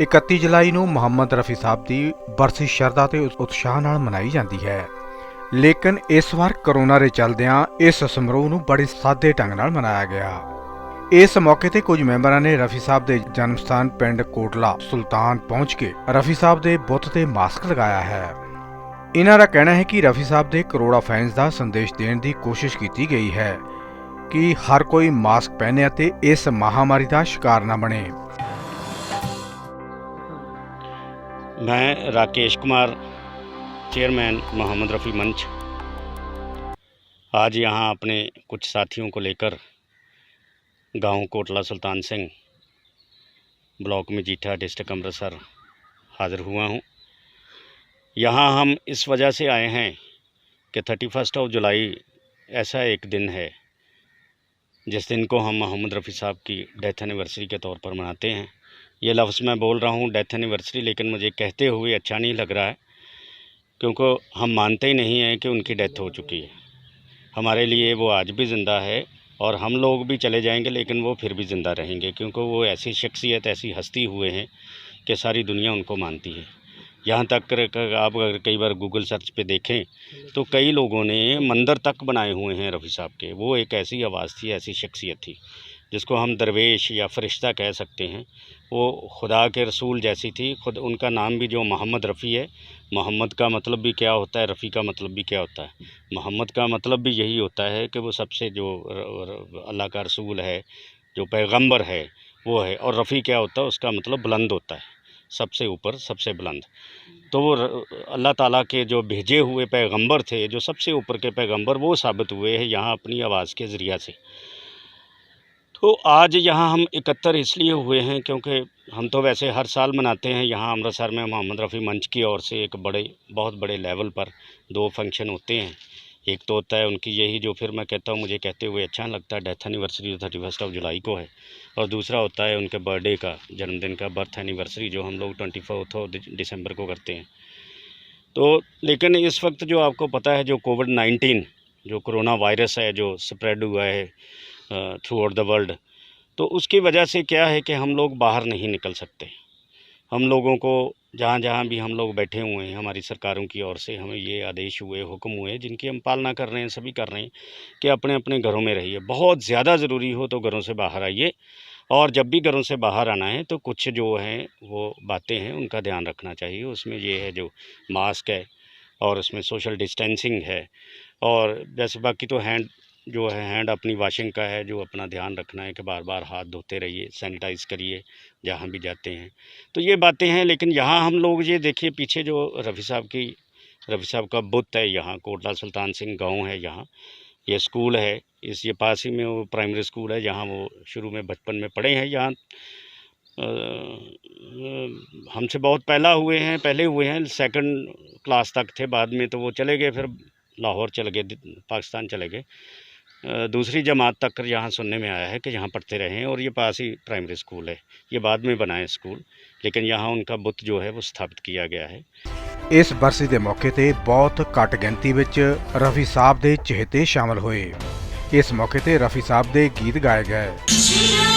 31 ਜੁਲਾਈ ਨੂੰ ਮੁਹੰਮਦ ਰਫੀ ਸਾਹਿਬ ਦੀ ਬਰਸੀ ਸ਼ਰਧਾ ਤੇ ਉਤਸ਼ਾਹ ਨਾਲ ਮਨਾਈ ਜਾਂਦੀ ਹੈ। ਲੇਕਿਨ ਇਸ ਵਾਰ ਕਰੋਨਾ ਦੇ ਚੱਲਦਿਆਂ ਇਸ ਸਮਾਰੋਹ ਨੂੰ ਬੜੇ ਸਾਦੇ ਢੰਗ ਨਾਲ ਮਨਾਇਆ ਗਿਆ। ਇਸ ਮੌਕੇ ਤੇ ਕੁਝ ਮੈਂਬਰਾਂ ਨੇ ਰਫੀ ਸਾਹਿਬ ਦੇ ਜਨਮ ਸਥਾਨ ਪਿੰਡ ਕੋਟਲਾ ਸੁਲਤਾਨ ਪਹੁੰਚ ਕੇ ਰਫੀ ਸਾਹਿਬ ਦੇ ਬੁੱਤ ਤੇ ਮਾਸਕ ਲਗਾਇਆ ਹੈ। ਇਹਨਾਂ ਦਾ ਕਹਿਣਾ ਹੈ ਕਿ ਰਫੀ ਸਾਹਿਬ ਦੇ ਕਰੋੜਾਂ ਫੈਨਸ ਦਾ ਸੰਦੇਸ਼ ਦੇਣ ਦੀ ਕੋਸ਼ਿਸ਼ ਕੀਤੀ ਗਈ ਹੈ ਕਿ ਹਰ ਕੋਈ ਮਾਸਕ ਪਹਿਨੇ ਅਤੇ ਇਸ ਮਹਾਮਾਰੀ ਦਾ शिकार न बने। मैं राकेश कुमार, चेयरमैन मोहम्मद रफ़ी मंच, आज यहाँ अपने कुछ साथियों को लेकर गांव कोटला सुल्तान सिंह, ब्लॉक मजीठा, डिस्ट्रिक्ट अमृतसर हाज़िर हुआ हूँ। यहाँ हम इस वजह से आए हैं कि 31 जुलाई ऐसा एक दिन है जिस दिन को हम मोहम्मद रफ़ी साहब की डेथ एनिवर्सरी के तौर पर मनाते हैं। ये लफ्ज़ मैं बोल रहा हूँ डेथ एनिवर्सरी, लेकिन मुझे कहते हुए अच्छा नहीं लग रहा है, क्योंकि हम मानते ही नहीं हैं कि उनकी डेथ हो चुकी है। हमारे लिए वो आज भी ज़िंदा है और हम लोग भी चले जाएंगे लेकिन वो फिर भी ज़िंदा रहेंगे, क्योंकि वो ऐसी शख्सियत, ऐसी हस्ती हुए हैं कि सारी दुनिया उनको मानती है। यहाँ तक आप अगर कई बार गूगल सर्च पे देखें तो कई लोगों ने मंदिर तक बनाए हुए हैं रफ़ी साहब के। वो एक ऐसी आवाज़ थी, ऐसी शख्सियत थी जिसको हम दरवेश या फरिश्ता कह सकते हैं। वो खुदा के रसूल जैसी थी। खुद उनका नाम भी जो मोहम्मद रफ़ी है, मोहम्मद का मतलब भी क्या होता है, रफ़ी का मतलब भी क्या होता है। मोहम्मद का मतलब भी यही होता है कि वो सबसे जो अल्लाह का रसूल है, जो पैगंबर है वो है, और रफ़ी क्या होता है, उसका मतलब बुलंद होता है, सबसे ऊपर, सबसे बुलंद। तो वो अल्लाह ताला के जो भेजे हुए पैगंबर थे, जो सबसे ऊपर के पैगंबर, वो साबित हुए हैं यहाँ अपनी आवाज़ के ज़रिया से। तो आज यहाँ हम 71 इसलिए हुए हैं क्योंकि हम तो वैसे हर साल मनाते हैं। यहाँ अमृतसर में मोहम्मद रफ़ी मंच की ओर से एक बहुत बड़े लेवल पर 2 फंक्शन होते हैं। एक तो होता है उनकी यही, जो फिर मैं कहता हूँ, मुझे कहते हुए अच्छा लगता है, डेथ एनिवर्सरी 31 जुलाई को है, और दूसरा होता है उनके बर्थडे का, जन्मदिन का, बर्थ एनिवर्सरी, जो हम लोग 24 दिसंबर को करते हैं। तो लेकिन इस वक्त जो आपको पता है, जो कोविड-19, जो कोरोना वायरस है, जो स्प्रेड हुआ है थ्रू आउट द वर्ल्ड, तो उसकी वजह से क्या है कि हम लोग बाहर नहीं निकल सकते। हम लोगों को जहाँ जहाँ भी हम लोग बैठे हुए हैं, हमारी सरकारों की ओर से हमें ये आदेश हुए, हुक्म हुए, जिनकी हम पालना कर रहे हैं, सभी कर रहे हैं, कि अपने अपने घरों में रहिए। बहुत ज़्यादा ज़रूरी हो तो घरों से बाहर आइए, और जब भी घरों से बाहर आना है तो कुछ जो हैं वो बातें हैं उनका ध्यान रखना चाहिए। उसमें ये है जो मास्क है, और उसमें सोशल डिस्टेंसिंग है, और जैसे बाकी तो हैंड अपनी वॉशिंग का है, जो अपना ध्यान रखना है कि बार बार हाथ धोते रहिए, सैनिटाइज़ करिए जहाँ भी जाते हैं। तो ये बातें हैं। लेकिन यहाँ हम लोग ये देखिए, पीछे जो रफ़ी साहब का बुत है, यहाँ कोटला सुल्तान सिंह गाँव है, यहाँ ये स्कूल है, ये पास ही में वो प्राइमरी स्कूल है जहाँ वो शुरू में बचपन में पढ़े हैं। यहाँ हमसे बहुत पहले हुए हैं, 2nd क्लास तक थे, बाद में तो वो चले गए, फिर लाहौर चले गए, पाकिस्तान चले गए। दूसरी जमात तक यहाँ सुनने में आया है कि यहाँ पढ़ते रहे हैं, और ये पास ही प्राइमरी स्कूल है। ये बाद में बना है स्कूल, लेकिन यहाँ उनका बुत जो है वो स्थापित किया गया है। इस बरसी के मौके ते बहुत घट गिनती विच रफ़ी साहब दे चहेते शामिल होए। इस मौके ते रफ़ी साहब दे गीत गाए गए।